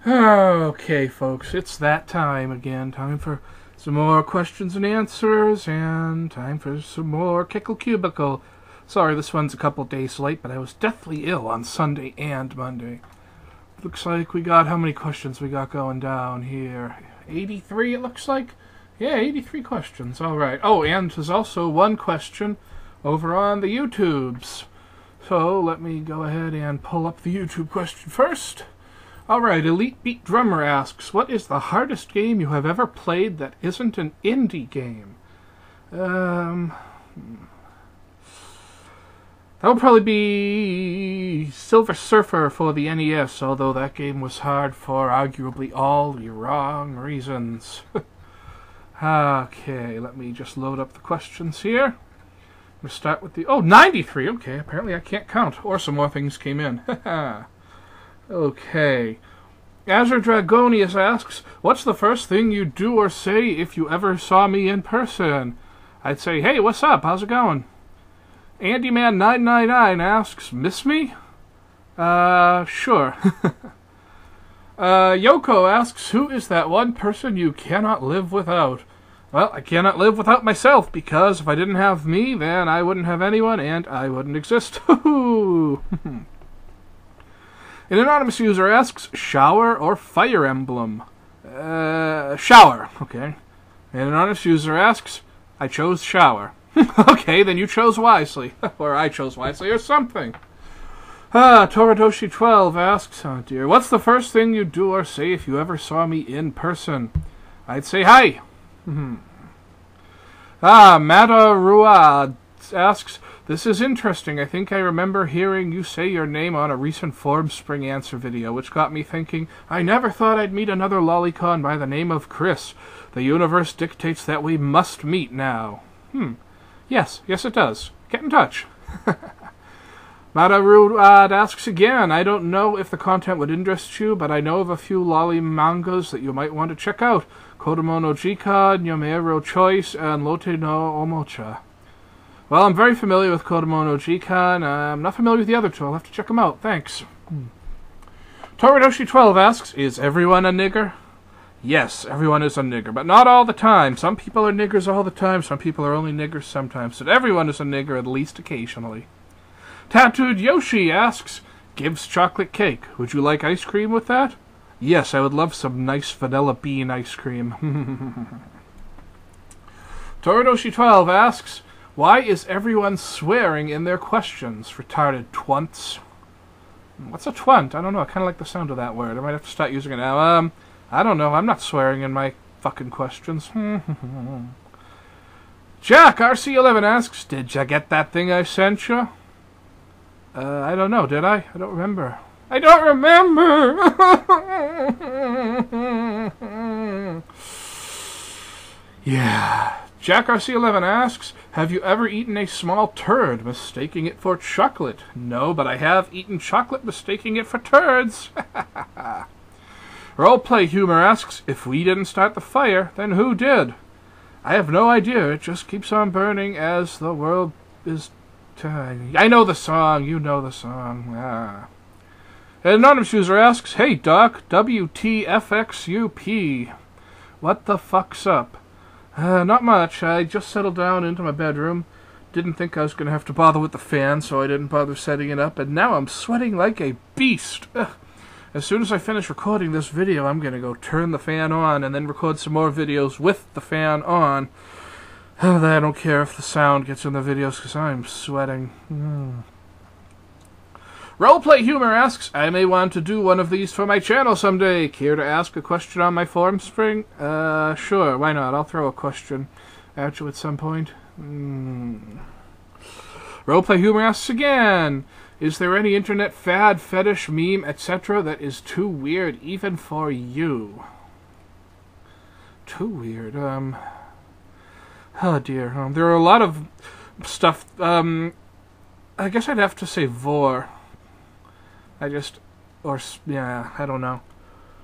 Okay, folks, it's that time again. Time for some more questions and answers, and time for some more Kickle Cubicle. Sorry, this one's a couple days late, but I was deathly ill on Sunday and Monday. Looks like we got, how many questions we got going down here? 83, it looks like? Yeah, 83 questions, alright. Oh, and there's also one question over on the YouTubes. So, let me go ahead and pull up the YouTube question first. Alright, Elite Beat Drummer asks, what is the hardest game you have ever played that isn't an indie game? That would probably be Silver Surfer for the NES, although that game was hard for arguably all the wrong reasons. Okay, let me just load up the questions here. We'll start with the... Oh, 93! Okay, apparently I can't count. Or some more things came in. Okay. Azure Dragonius asks, what's the first thing you'd do or say if you ever saw me in person? I'd say, hey, what's up? How's it going? AndyMan999 asks, miss me? Sure. Yoko asks, who is that one person you cannot live without? Well, I cannot live without myself, because if I didn't have me, then I wouldn't have anyone, and I wouldn't exist. An anonymous user asks, shower or Fire Emblem? Shower. Okay. An anonymous user asks, I chose shower. Okay, then you chose wisely. Or I chose wisely, or something. Toradoshi12 asks, oh dear, what's the first thing you'd do or say if you ever saw me in person? I'd say hi. Madarua asks, this is interesting. I think I remember hearing you say your name on a recent Formspring answer video, which got me thinking, I never thought I'd meet another lolicon by the name of Chris. The universe dictates that we must meet now. Yes it does. Get in touch. Madarud asks again, I don't know if the content would interest you, but I know of a few lolly mangas that you might want to check out. Kodomo no Jikan, Yomero Choice, and Lotte no Omocha. Well, I'm very familiar with Kodomo no Jikan. I'm not familiar with the other two. I'll have to check them out. Thanks. Toradoshi12 asks, is everyone a nigger? Yes, everyone is a nigger, but not all the time. Some people are niggers all the time. Some people are only niggers sometimes. But everyone is a nigger at least occasionally. Tattooed Yoshi asks, gives chocolate cake. Would you like ice cream with that? Yes, I would love some nice vanilla bean ice cream. Toradoshi12 asks, why is everyone swearing in their questions? Retarded twunts. What's a twunt? I don't know. I kind of like the sound of that word. I might have to start using it now. I don't know. I'm not swearing in my fucking questions. Jack, RC11 asks, did ya get that thing I sent you? I don't know. Did I? I don't remember. I don't remember! Yeah. Jack RC11 asks, have you ever eaten a small turd, mistaking it for chocolate? No, but I have eaten chocolate, mistaking it for turds. Roleplay Humor asks, if we didn't start the fire, then who did? I have no idea. It just keeps on burning as the world is tiny. I know the song. You know the song. An anonymous user asks, hey, Doc, WTFXUP. What the fuck's up? Not much. I just settled down into my bedroom. Didn't think I was going to have to bother with the fan, so I didn't bother setting it up, and now I'm sweating like a beast. Ugh. As soon as I finish recording this video, I'm going to go turn the fan on and then record some more videos with the fan on. I don't care if the sound gets in the videos, because I'm sweating. Roleplay Humor asks, I may want to do one of these for my channel someday. Care to ask a question on my Formspring? Sure, why not? I'll throw a question at you at some point. Roleplay Humor asks again, is there any internet fad, fetish, meme, etc. that is too weird even for you? Too weird, oh dear, there are a lot of stuff, I guess I'd have to say vor. I don't know.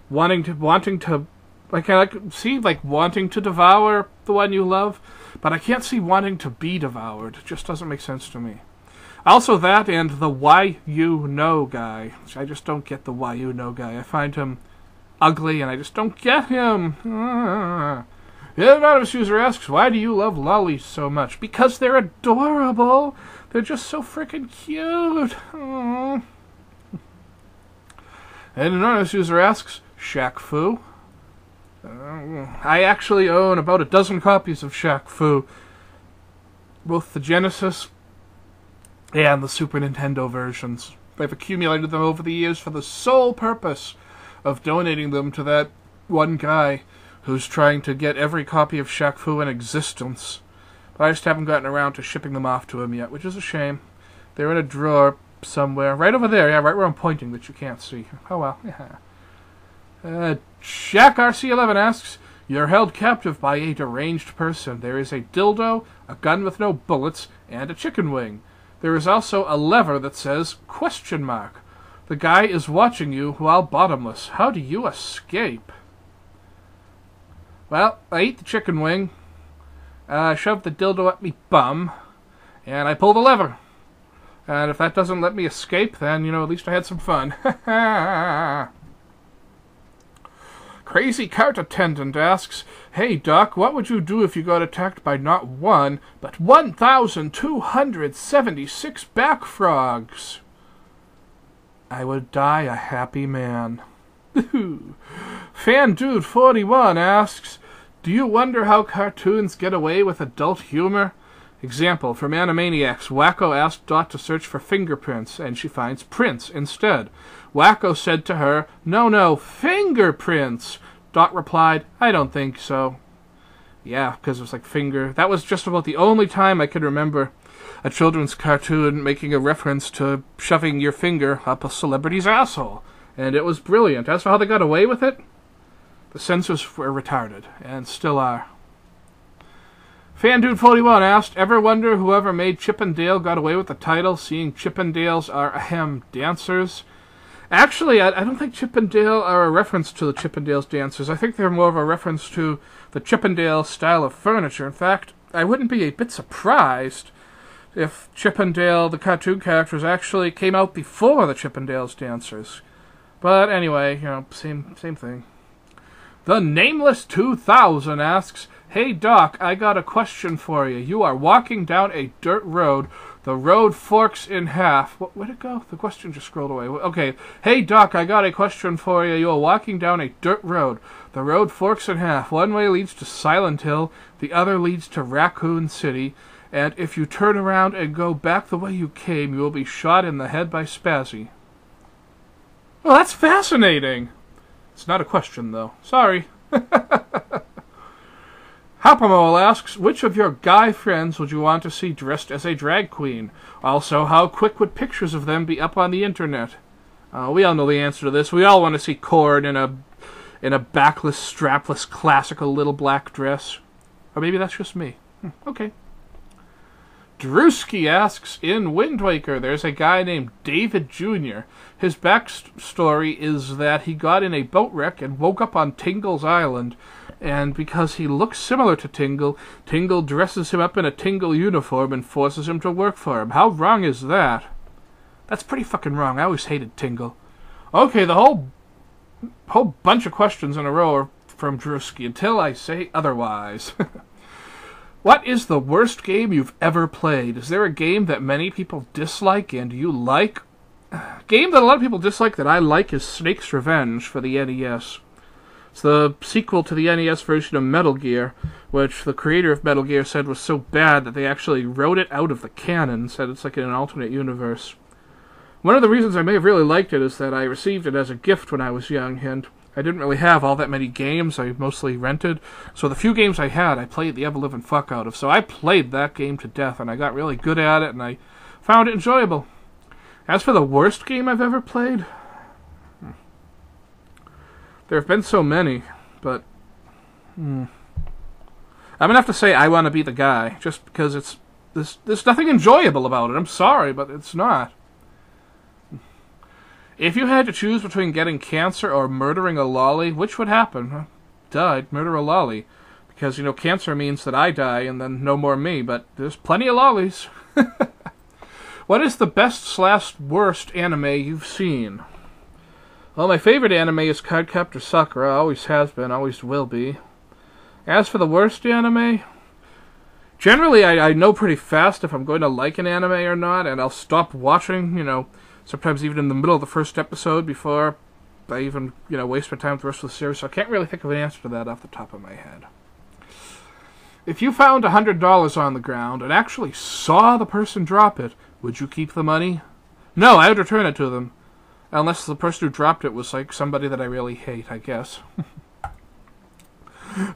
Wanting to, like, I see, like, wanting to devour the one you love, but I can't see wanting to be devoured. It just doesn't make sense to me. Also that and the why you know guy. I just don't get the why you know guy. I find him ugly, and I just don't get him. The anonymous user asks, why do you love lollies so much? Because they're adorable. They're just so freaking cute. Aww. And an anonymous user asks, Shaq Fu? I actually own about a dozen copies of Shaq Fu. Both the Genesis and the Super Nintendo versions. I've accumulated them over the years for the sole purpose of donating them to that one guy who's trying to get every copy of Shaq Fu in existence. But I just haven't gotten around to shipping them off to him yet, which is a shame. They're in a drawer somewhere. Right over there, yeah, right where I'm pointing that you can't see. Oh well, yeah. Shaq RC11 asks, you're held captive by a deranged person. There is a dildo, a gun with no bullets, and a chicken wing. There is also a lever that says, ? The guy is watching you while bottomless. How do you escape? Well, I eat the chicken wing, shove the dildo up me bum, and I pull the lever. And if that doesn't let me escape, then, at least I had some fun. Crazy cart attendant asks, hey, Doc, what would you do if you got attacked by not one, but 1,276 back frogs? I would die a happy man. FanDude41 asks, do you wonder how cartoons get away with adult humor? Example, from Animaniacs, Wacko asked Dot to search for fingerprints, and she finds prints instead. Wacko said to her, no, fingerprints! Dot replied, I don't think so. Yeah, because it was like finger. That was just about the only time I could remember a children's cartoon making a reference to shoving your finger up a celebrity's asshole. And it was brilliant. As for how they got away with it, the censors were retarded, and still are. FanDude41 asked, ever wonder whoever made Chip and Dale got away with the title, seeing Chip and Dales are, dancers? Actually, I don't think Chip and Dale are a reference to the Chip and Dale's dancers. I think they're more of a reference to the Chip and Dale style of furniture. In fact, I wouldn't be a bit surprised if Chip and Dale, the cartoon characters, actually came out before the Chip and Dale's dancers. But anyway, same thing. The Nameless 2000 asks, hey Doc, I got a question for you. You are walking down a dirt road. The road forks in half. Where'd it go? The question just scrolled away. Okay. Hey Doc, I got a question for you. You are walking down a dirt road. The road forks in half. One way leads to Silent Hill. The other leads to Raccoon City. And if you turn around and go back the way you came, you will be shot in the head by Spazzy. Well, that's fascinating. It's not a question, though. Sorry. Hopamole asks, which of your guy friends would you want to see dressed as a drag queen? Also, how quick would pictures of them be up on the internet? We all know the answer to this. We all want to see Cord in a backless, strapless, classical little black dress. Or maybe that's just me. Okay. Drewski asks, in Wind Waker, there's a guy named David Jr. His backstory is that he got in a boat wreck and woke up on Tingle's Island. And because he looks similar to Tingle, Tingle dresses him up in a Tingle uniform and forces him to work for him. How wrong is that? That's pretty fucking wrong. I always hated Tingle. Okay, the whole bunch of questions in a row are from Drewski, until I say otherwise. What is the worst game you've ever played? Is there a game that many people dislike and you like? Game that a lot of people dislike that I like is Snake's Revenge for the NES. It's the sequel to the NES version of Metal Gear, which the creator of Metal Gear said was so bad that they actually wrote it out of the canon, said it's like in an alternate universe. One of the reasons I may have really liked it is that I received it as a gift when I was young, and I didn't really have all that many games. I mostly rented. So the few games I had, I played the ever-living fuck out of. So I played that game to death, and I got really good at it, and I found it enjoyable. As for the worst game I've ever played, there have been so many, but I'm going to have to say I Want to Be the Guy, just because there's nothing enjoyable about it. I'm sorry, but it's not. If you had to choose between getting cancer or murdering a lolly, which would happen? I'd murder a lolly. Because, cancer means that I die and then no more me, but there's plenty of lollies. What is the best/worst anime you've seen? Well, my favorite anime is Cardcaptor Sakura. Always has been, always will be. As for the worst anime, generally I know pretty fast if I'm going to like an anime or not, and I'll stop watching, sometimes even in the middle of the first episode before I even, waste my time with the rest of the series. So I can't really think of an answer to that off the top of my head. If you found $100 on the ground and actually saw the person drop it, would you keep the money? No, I would return it to them. Unless the person who dropped it was, like, somebody that I really hate, I guess.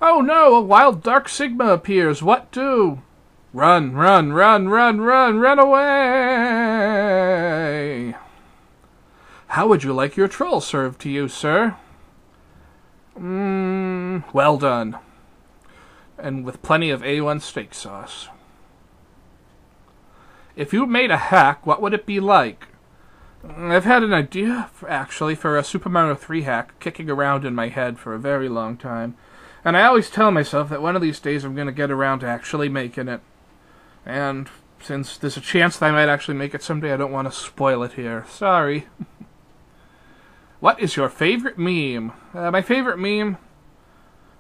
Oh no, a wild dark Sigma appears. What do? Run, run, run, run, run, run away! How would you like your troll served to you, sir? Well done. And with plenty of A1 steak sauce. If you made a hack, what would it be like? I've had an idea, actually, for a Super Mario 3 hack kicking around in my head for a very long time. And I always tell myself that one of these days I'm going to get around to actually making it. And since there's a chance that I might actually make it someday, I don't want to spoil it here. Sorry. What is your favorite meme? My favorite meme,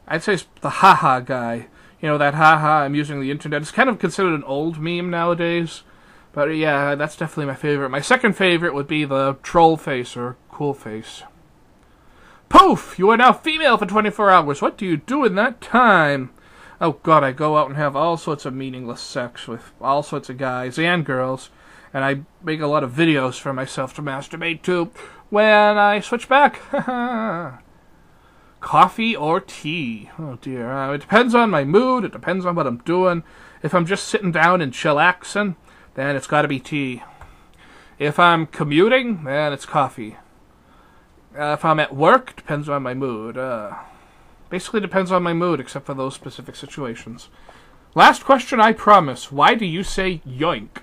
I'd say, is the haha guy. That haha, I'm using the internet. It's kind of considered an old meme nowadays. But yeah, that's definitely my favorite. My second favorite would be the troll face or cool face. Poof! You are now female for 24 hours. What do you do in that time? Oh god, I go out and have all sorts of meaningless sex with all sorts of guys and girls. And I make a lot of videos for myself to masturbate to when I switch back. Coffee or tea? Oh dear. It depends on my mood. It depends on what I'm doing. If I'm just sitting down and chillaxing, then it's got to be tea. If I'm commuting, then it's coffee. If I'm at work, depends on my mood. Basically depends on my mood, except for those specific situations. Last question, I promise. Why do you say yoink?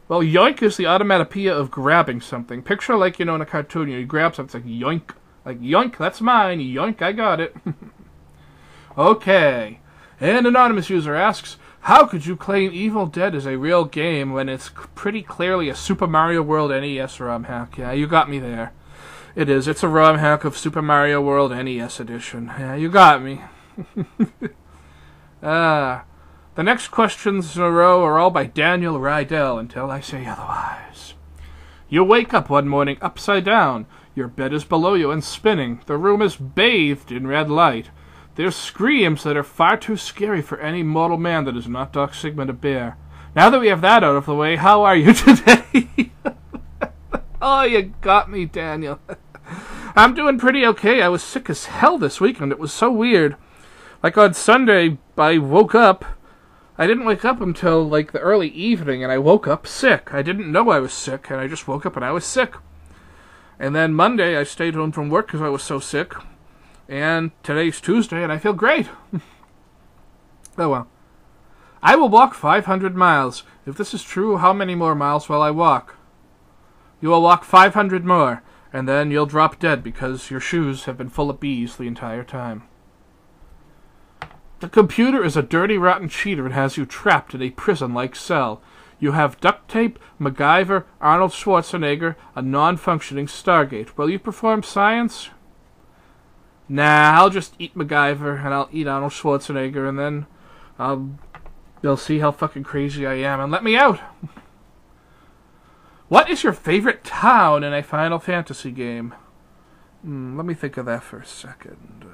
Well, yoink is the onomatopoeia of grabbing something. Picture like, in a cartoon, you grab something, it's like yoink. Like, yoink, that's mine. Yoink, I got it. Okay. An anonymous user asks, how could you claim Evil Dead is a real game when it's pretty clearly a Super Mario World NES ROM hack? Yeah, you got me there. It is. It's a ROM hack of Super Mario World NES Edition. Yeah, you got me. The next questions in a row are all by Daniel Rydell, until I say otherwise. You wake up one morning upside down. Your bed is below you and spinning. The room is bathed in red light. There's screams that are far too scary for any mortal man that is not Doc Sigma to bear. Now that we have that out of the way, how are you today? Oh, you got me, Daniel. I'm doing pretty okay. I was sick as hell this weekend. It was so weird. Like on Sunday, I woke up. I didn't wake up until like the early evening, and I woke up sick. I didn't know I was sick, and I just woke up and I was sick. And then Monday, I stayed home from work because I was so sick. And today's Tuesday, and I feel great. Oh well. I will walk 500 miles. If this is true, how many more miles will I walk? You will walk 500 more, and then you'll drop dead because your shoes have been full of bees the entire time. The computer is a dirty, rotten cheater and has you trapped in a prison-like cell. You have duct tape, MacGyver, Arnold Schwarzenegger, a non-functioning Stargate. Will you perform science? Nah, I'll just eat MacGyver, and I'll eat Arnold Schwarzenegger, and then they'll see how fucking crazy I am and let me out. What is your favorite town in a Final Fantasy game? Let me think of that for a second.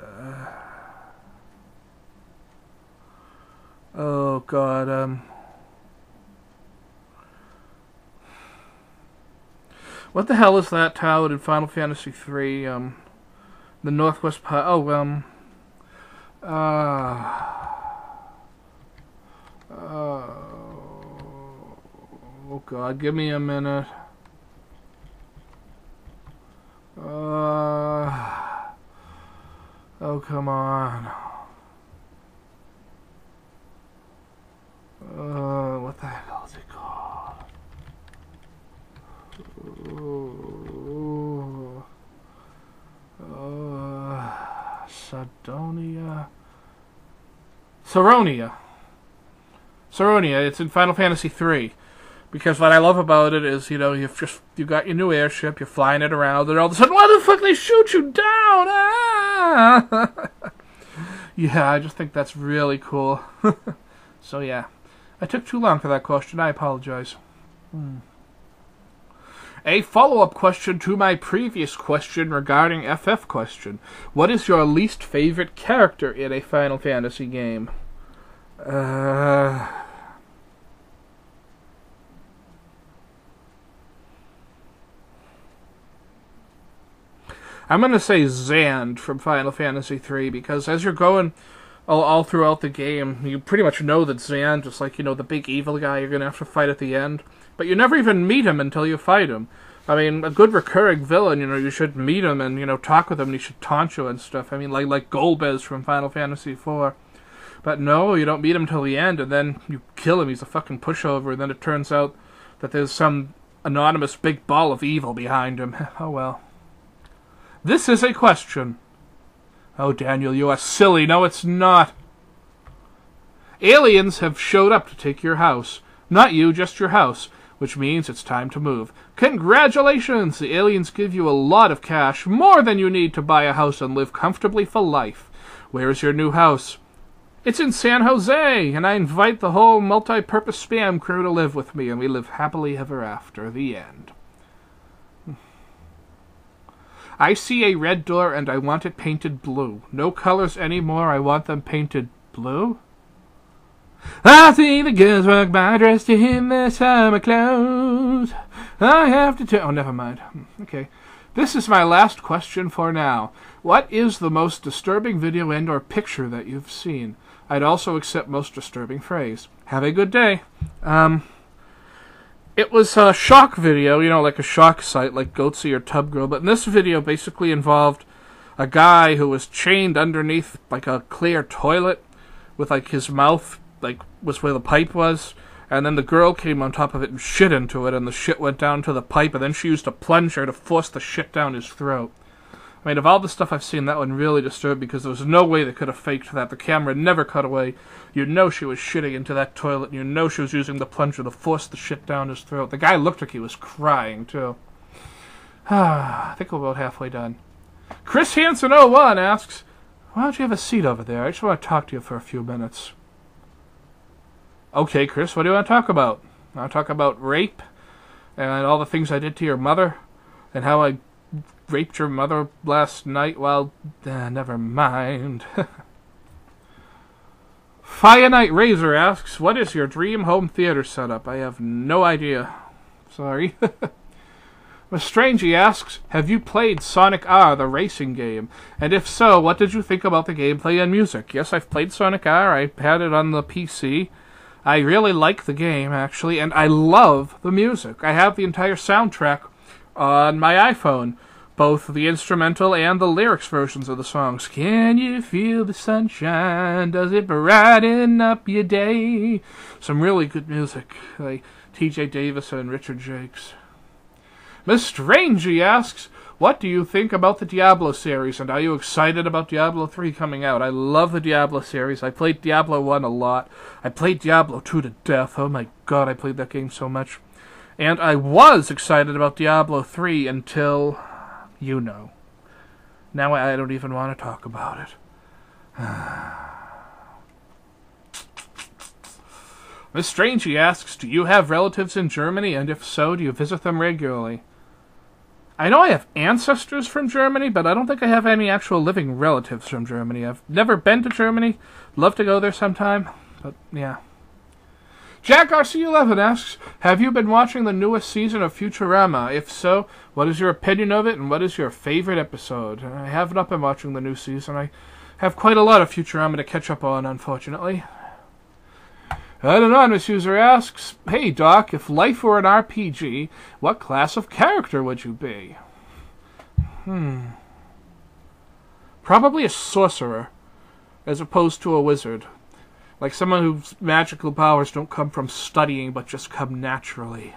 Oh, God, what the hell is that town in Final Fantasy 3? The northwest part. Oh, oh God, give me a minute. Oh, come on. What the hell is it called? Sardonia? Saronia. It's in Final Fantasy 3. Because what I love about it is, you got your new airship, you're flying it around, and all of a sudden, why the fuck they shoot you down? Ah! Yeah, I just think that's really cool. So yeah, I took too long for that question. I apologize. A follow-up question to my previous question regarding FF question. What is your least favorite character in a Final Fantasy game? I'm going to say Xand from Final Fantasy III, because as you're going all throughout the game, you pretty much know that Xand is like, the big evil guy you're going to have to fight at the end. But you never even meet him until you fight him. I mean, a good recurring villain, you should meet him and, talk with him, and he should taunt you and stuff. I mean, like Golbez from Final Fantasy IV. But no, you don't meet him till the end, and then you kill him. He's a fucking pushover, and then it turns out that there's some anonymous big ball of evil behind him. Oh well. This is a question. Oh, Daniel, you are silly. No, it's not. Aliens have showed up to take your house. Not you, just your house, which means it's time to move. Congratulations! The aliens give you a lot of cash, more than you need to buy a house and live comfortably for life. Where is your new house? It's in San Jose, and I invite the whole multi-purpose spam crew to live with me, and we live happily ever after. The end. I see a red door, and I want it painted blue. No colors anymore, I want them painted blue? I see the girls walk by dressed in their summer clothes. I have to oh, never mind. Okay. This is my last question for now. What is the most disturbing video and or picture that you've seen? I'd also accept most disturbing phrase. Have a good day. It was a shock video, like a shock site like Goatsy or Tub Girl, but this video basically involved a guy who was chained underneath like a clear toilet with like his mouth was where the pipe was, and then the girl came on top of it and shit into it, and the shit went down to the pipe, and then she used a plunger to force the shit down his throat. I mean, of all the stuff I've seen, that one really disturbed because there was no way they could have faked that. The camera never cut away. You know she was shitting into that toilet, and you know she was using the plunger to force the shit down his throat. The guy looked like he was crying, too. I think we're about halfway done. Chris Hansen01 asks, why don't you have a seat over there? I just want to talk to you for a few minutes. Okay, Chris, what do you want to talk about? I want to talk about rape, and all the things I did to your mother, and how I raped your mother last night. Well, never mind. Fire Knight Razor asks, what is your dream home theater setup? I have no idea. Sorry. Strangey asks, have you played Sonic R, the racing game? And if so, what did you think about the gameplay and music? Yes, I've played Sonic R. I had it on the PC. I really like the game, actually, and I love the music. I have the entire soundtrack on my iPhone, both the instrumental and the lyrics versions of the songs. Can you feel the sunshine? Does it brighten up your day? Some really good music, like T.J. Davis and Richard Jakes. Miss Strangey asks, what do you think about the Diablo series, and are you excited about Diablo 3 coming out? I love the Diablo series. I played Diablo 1 a lot. I played Diablo 2 to death. Oh my god, I played that game so much. And I was excited about Diablo 3 until, Now I don't even want to talk about it. Miss Strangey asks, do you have relatives in Germany, and if so, do you visit them regularly? I know I have ancestors from Germany, but I don't think I have any actual living relatives from Germany. I've never been to Germany. Love to go there sometime, but yeah. Jack RC11 asks, have you been watching the newest season of Futurama? If so, what is your opinion of it, and what is your favorite episode? I have not been watching the new season. I have quite a lot of Futurama to catch up on, unfortunately. An anonymous user asks, hey Doc, if life were an RPG, what class of character would you be? Probably a sorcerer, as opposed to a wizard. Like someone whose magical powers don't come from studying, but just come naturally.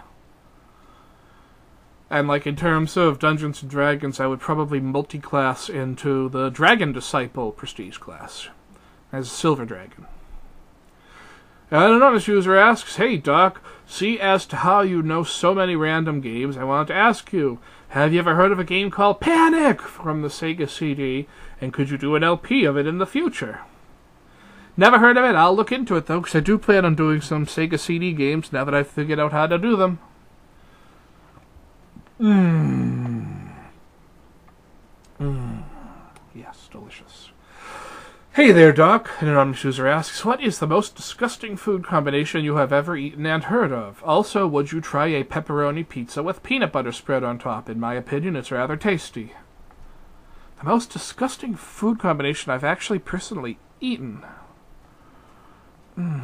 And like in terms of Dungeons & Dragons, I would probably multi-class into the Dragon Disciple prestige class, as a Silver Dragon. An anonymous user asks, "Hey Doc, see as to how you know so many random games, I wanted to ask you, have you ever heard of a game called Panic from the Sega CD, and could you do an LP of it in the future?" Never heard of it. I'll look into it though, because I do plan on doing some Sega CD games now that I've figured out how to do them. Yes, delicious. Hey there, Doc. An anonymous user asks, what is the most disgusting food combination you have ever eaten and heard of? Also, would you try a pepperoni pizza with peanut butter spread on top? In my opinion, it's rather tasty. The most disgusting food combination I've actually personally eaten. Well,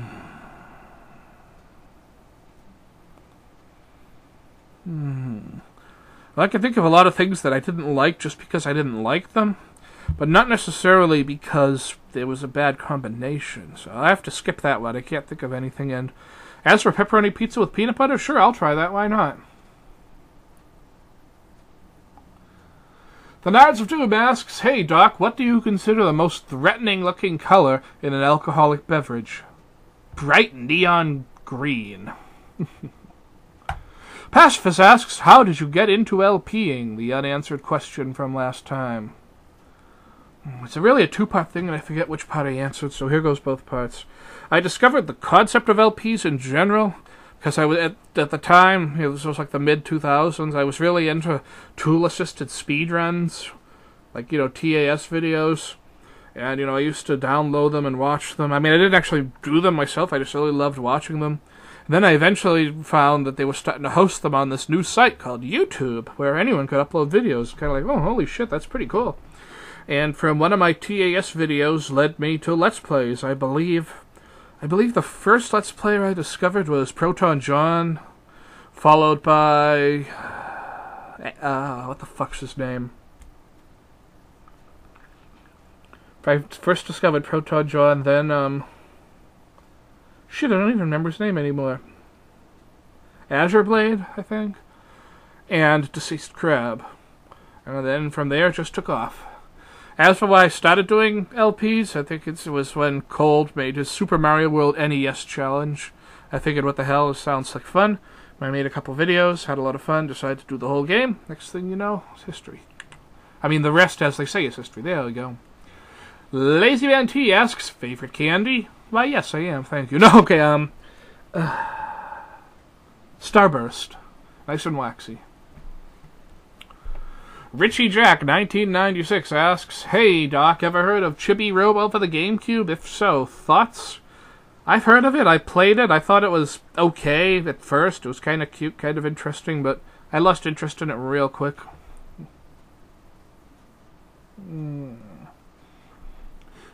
I can think of a lot of things that I didn't like just because I didn't like them, but not necessarily because there was a bad combination. So I have to skip that one. I can't think of anything. And as for pepperoni pizza with peanut butter, sure, I'll try that. Why not? The Nards of Doom asks, hey, Doc, what do you consider the most threatening-looking color in an alcoholic beverage? Bright neon green. Pacifist asks, how did you get into LPing? The unanswered question from last time. It's really a two-part thing, and I forget which part I answered, so here goes both parts. I discovered the concept of LPs in general, because I was at the time, this was like the mid-2000s, I was really into tool-assisted speedruns, like, TAS videos. And, I used to download them and watch them. I mean, I didn't actually do them myself. I just really loved watching them. And then I eventually found that they were starting to host them on this new site called YouTube, where anyone could upload videos. Kind of like, oh, holy shit, that's pretty cool. And from one of my TAS videos led me to Let's Plays. I believe the first Let's Player I discovered was Proton John, followed by... what the fuck's his name? I first discovered Proton John, then, shit, I don't even remember his name anymore. Azure Blade, I think. And Deceased Crab. And then from there, it just took off. As for why I started doing LPs, I think it was when Cold made his Super Mario World NES challenge. I figured, what the hell, this sounds like fun. I made a couple videos, had a lot of fun, decided to do the whole game. Next thing you know, it's history. I mean, the rest, as they say, is history. There we go. Lazy Man T asks, favorite candy? Why, yes, I am, thank you. No, okay, Starburst. Nice and waxy. Richie Jack, 1996, asks, hey, Doc, ever heard of Chibi Robo for the GameCube? If so, thoughts? I've heard of it, I played it, I thought it was okay at first. It was kind of cute, kind of interesting, but I lost interest in it real quick.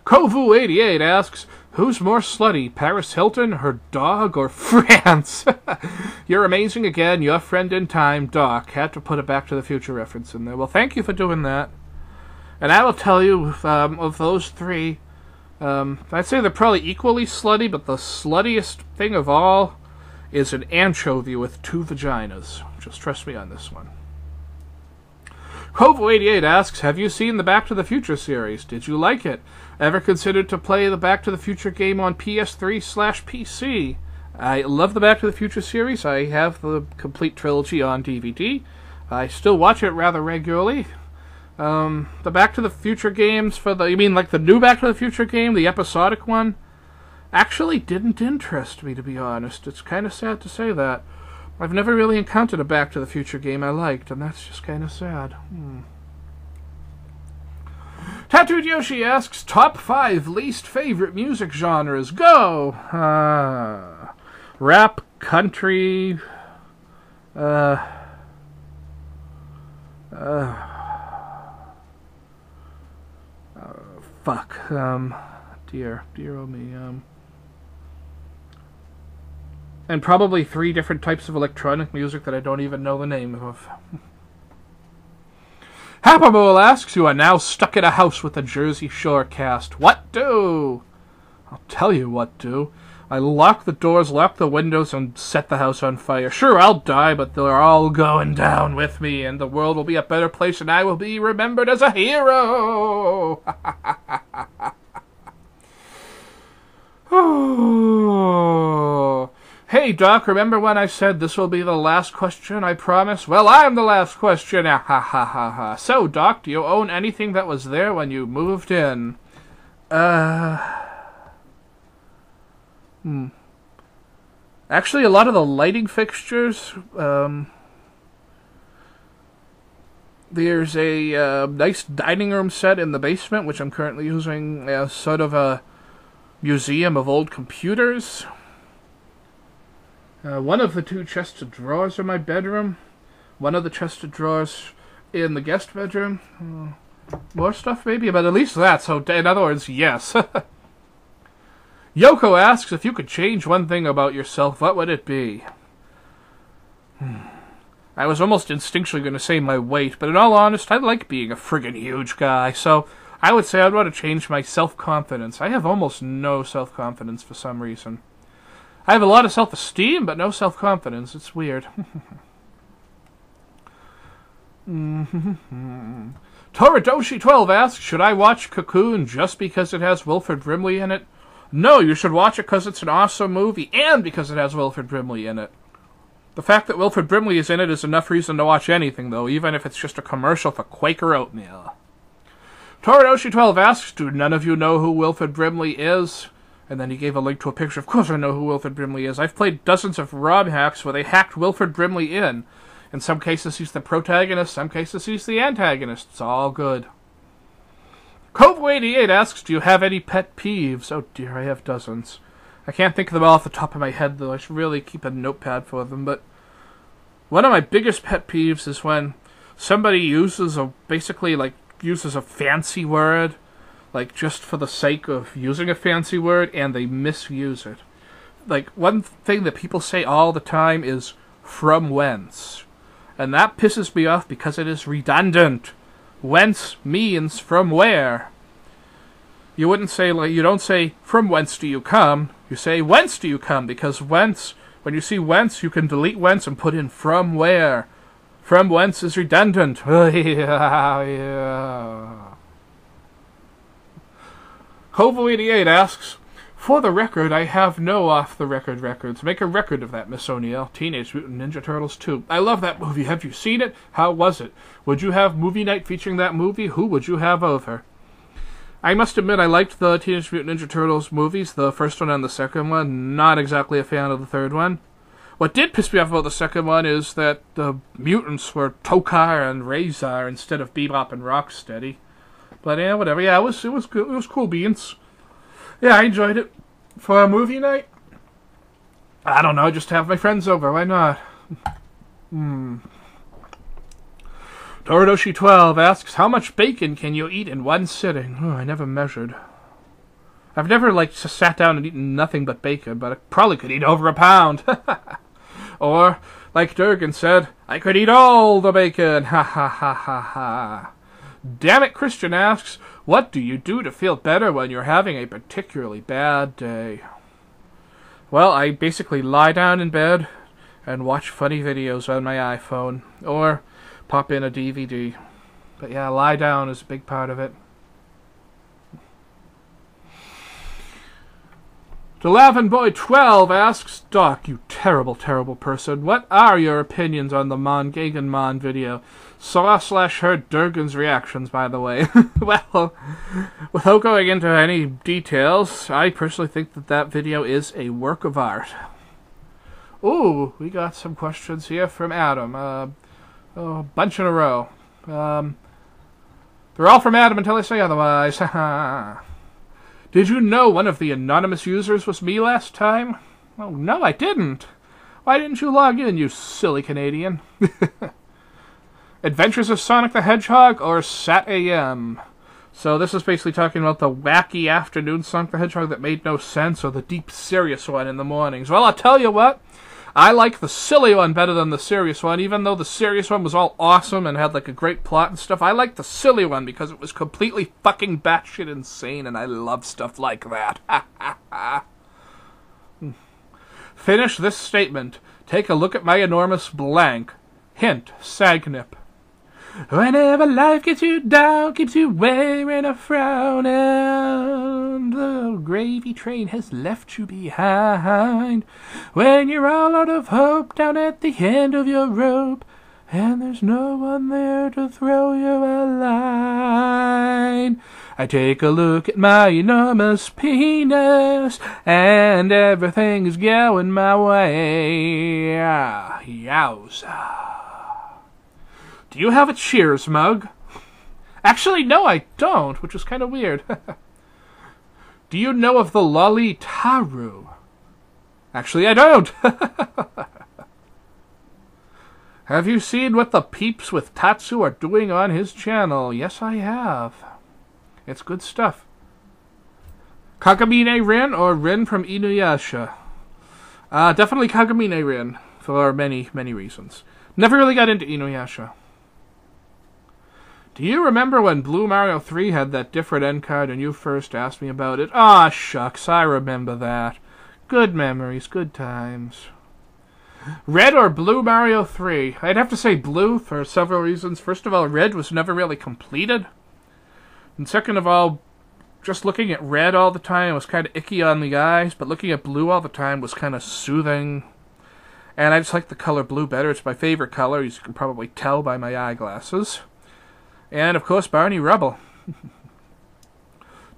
Kovu88 asks, who's more slutty, Paris Hilton, her dog, or France? You're amazing again, your friend in time, Doc. Had to put a Back to the Future reference in there. Well, thank you for doing that. And I will tell you, of those three, I'd say they're probably equally slutty, but the sluttiest thing of all is an anchovy with two vaginas. Just trust me on this one. Kovo88 asks, have you seen the Back to the Future series? Did you like it? Ever considered to play the Back to the Future game on PS3/PC? I love the Back to the Future series. I have the complete trilogy on DVD. I still watch it rather regularly. The Back to the Future games you mean like the new Back to the Future game, the episodic one? Actually didn't interest me, to be honest. It's kind of sad to say that. I've never really encountered a Back to the Future game I liked, and that's just kind of sad. Tattooed Yoshi asks, top 5 least favorite music genres. Go! Rap, country, fuck, dear oh me, and probably 3 different types of electronic music that I don't even know the name of. Happamole asks, you are now stuck in a house with the Jersey Shore cast. What do? I'll tell you what do. I lock the doors, lock the windows, and set the house on fire. Sure, I'll die, but they're all going down with me, and the world will be a better place, and I will be remembered as a hero! Oh... Hey, Doc, remember when I said this will be the last question, I promise? Well, I'm the last question. Ha ha ha ha. So, Doc, do you own anything that was there when you moved in? Actually, a lot of the lighting fixtures, there's a nice dining room set in the basement, which I'm currently using as sort of a museum of old computers. One of the 2 chests of drawers in my bedroom. One of the chests of drawers in the guest bedroom. More stuff, maybe, but at least that. So, in other words, yes. Yoko asks, if you could change one thing about yourself, what would it be? I was almost instinctually going to say my weight, but in all honesty, I like being a friggin' huge guy, so I would say I'd want to change my self-confidence. I have almost no self-confidence for some reason. I have a lot of self-esteem, but no self-confidence. It's weird. Toradoshi12 asks, should I watch Cocoon just because it has Wilford Brimley in it? No, you should watch it because it's an awesome movie, and because it has Wilford Brimley in it. The fact that Wilford Brimley is in it is enough reason to watch anything, though, even if it's just a commercial for Quaker oatmeal. Toradoshi12 asks, do none of you know who Wilford Brimley is? And then he gave a link to a picture. Of course I know who Wilford Brimley is. I've played dozens of ROM hacks where they hacked Wilford Brimley in. In some cases he's the protagonist, some cases he's the antagonist. It's all good. Kobo88 asks, do you have any pet peeves? Oh dear, I have dozens. I can't think of them all off the top of my head, though. I should really keep a notepad for them. But one of my biggest pet peeves is when somebody uses a fancy word, like just for the sake of using a fancy word, and they misuse it. Like, one thing that people say all the time is, from whence. And that pisses me off because it is redundant. Whence means from where. You wouldn't say, like, you don't say, from whence do you come? You say, whence do you come? Because whence, when you see whence, you can delete whence and put in from where. From whence is redundant. Kovo88 asks, for the record, I have no off-the-record records. Make a record of that, Miss O'Neill. Teenage Mutant Ninja Turtles 2. I love that movie. Have you seen it? How was it? Would you have movie night featuring that movie? Who would you have over? I must admit I liked the Teenage Mutant Ninja Turtles movies, the first one and the second one. Not exactly a fan of the third one. What did piss me off about the second one is that the mutants were Tokar and Razor instead of Bebop and Rocksteady. But yeah, whatever. Yeah, it was good. It was cool beans. Yeah, I enjoyed it. For a movie night? I don't know, just have my friends over. Why not? Toradoshi12 asks, how much bacon can you eat in one sitting? Oh, I never measured. I've never, just sat down and eaten nothing but bacon, but I probably could eat over a pound. Or, like Durgan said, I could eat all the bacon. Ha ha ha ha ha. Damn it, Christian asks, what do you do to feel better when you're having a particularly bad day? Well, I basically lie down in bed and watch funny videos on my iPhone, or pop in a DVD. But yeah, lie down is a big part of it. DeLavinBoy12 asks, Doc, you terrible, terrible person, what are your opinions on the Mon video? Saw/heard Durgan's reactions, by the way. Well, without going into any details, I personally think that video is a work of art. Ooh, we got some questions here from Adam. A bunch in a row. They're all from Adam until I say otherwise. Did you know one of the anonymous users was me last time? Oh, no, I didn't. Why didn't you log in, you silly Canadian? Adventures of Sonic the Hedgehog or SatAM? So this is basically talking about the wacky afternoon Sonic the Hedgehog that made no sense, or the deep serious one in the mornings. Well, I'll tell you what. I like the silly one better than the serious one, even though the serious one was all awesome and had a great plot and stuff. I like the silly one because it was completely fucking batshit insane, and I love stuff like that. Finish this statement. Take a look at my enormous blank. Hint, Sagnip. Whenever life gets you down, keeps you wearing a frown, and the gravy train has left you behind. When you're all out of hope down at the end of your rope, and there's no one there to throw you a line, I take a look at my enormous penis, and everything is going my way. Yowza. Do you have a Cheers mug? Actually, no, I don't, which is kind of weird. Do you know of the Lolly Taru? Actually, I don't. Have you seen what the peeps with Tatsu are doing on his channel? Yes, I have. It's good stuff. Kagamine Rin or Rin from Inuyasha? Definitely Kagamine Rin, for many, many reasons. Never really got into Inuyasha. Do you remember when Blue Mario 3 had that different end card and you first asked me about it? Aw, shucks, I remember that. Good memories, good times. Red or Blue Mario 3? I'd have to say Blue for several reasons. First of all, Red was never really completed. And second of all, just looking at Red all the time was kind of icky on the eyes, but looking at Blue all the time was kind of soothing. And I just like the color blue better. It's my favorite color, as you can probably tell by my eyeglasses. And, of course, Barney Rubble.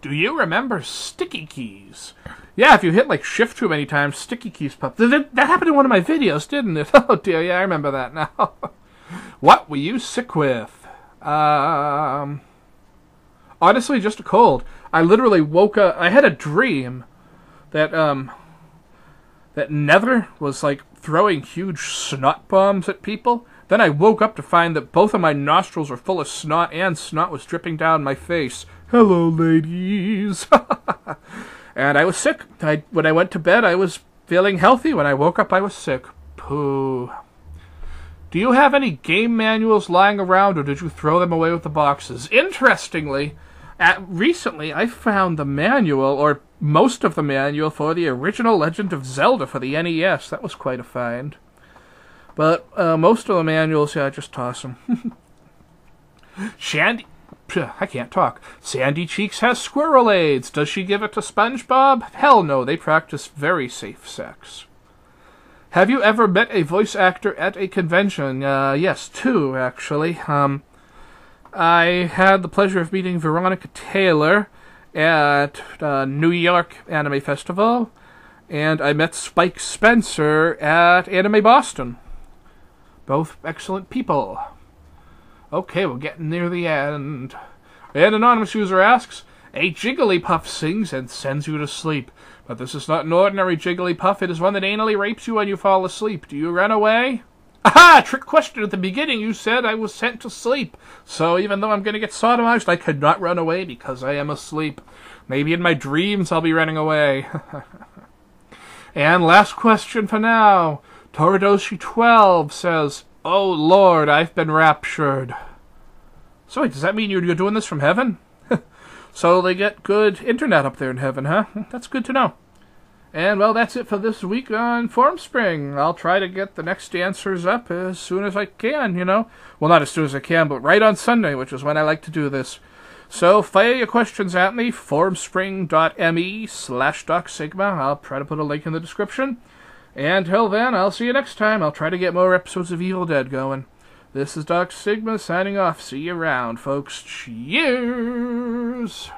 Do you remember sticky keys? Yeah, if you hit, like, shift too many times, sticky keys pop. That happened in one of my videos, didn't it? Oh, dear, yeah, I remember that now. What were you sick with? Honestly, just a cold. I literally woke up... I had a dream that Nether was, like, throwing huge snot bombs at people. Then I woke up to find that both of my nostrils were full of snot, and snot was dripping down my face. Hello, ladies. And I was sick. When I went to bed, I was feeling healthy. When I woke up, I was sick. Pooh. Do you have any game manuals lying around, or did you throw them away with the boxes? Interestingly, recently I found the manual, or most of the manual, for the original Legend of Zelda for the NES. That was quite a find. But most of the manuals, yeah, I just toss them. I can't talk. Sandy Cheeks has squirrel AIDS. Does she give it to SpongeBob? Hell no, they practice very safe sex. Have you ever met a voice actor at a convention? Yes, two, actually. I had the pleasure of meeting Veronica Taylor at New York Anime Festival, and I met Spike Spencer at Anime Boston. Both excellent people. Okay, we're getting near the end. An anonymous user asks, a Jigglypuff sings and sends you to sleep. But this is not an ordinary Jigglypuff. It is one that anally rapes you when you fall asleep. Do you run away? Aha! Trick question. At the beginning you said I was sent to sleep. So even though I'm going to get sodomized, I could not run away because I am asleep. Maybe in my dreams I'll be running away. And last question for now. Toridoshi12 says, oh Lord, I've been raptured. So wait, does that mean you're doing this from heaven? So they get good internet up there in heaven, huh? That's good to know. And, well, that's it for this week on Formspring. I'll try to get the next answers up as soon as I can, you know. Well, not as soon as I can, but right on Sunday, which is when I like to do this. So fire your questions at me, formspring.me/DocSigma. I'll try to put a link in the description. And till then, I'll see you next time. I'll try to get more episodes of Evil Dead going. This is Doc Sigma signing off. See you around, folks. Cheers!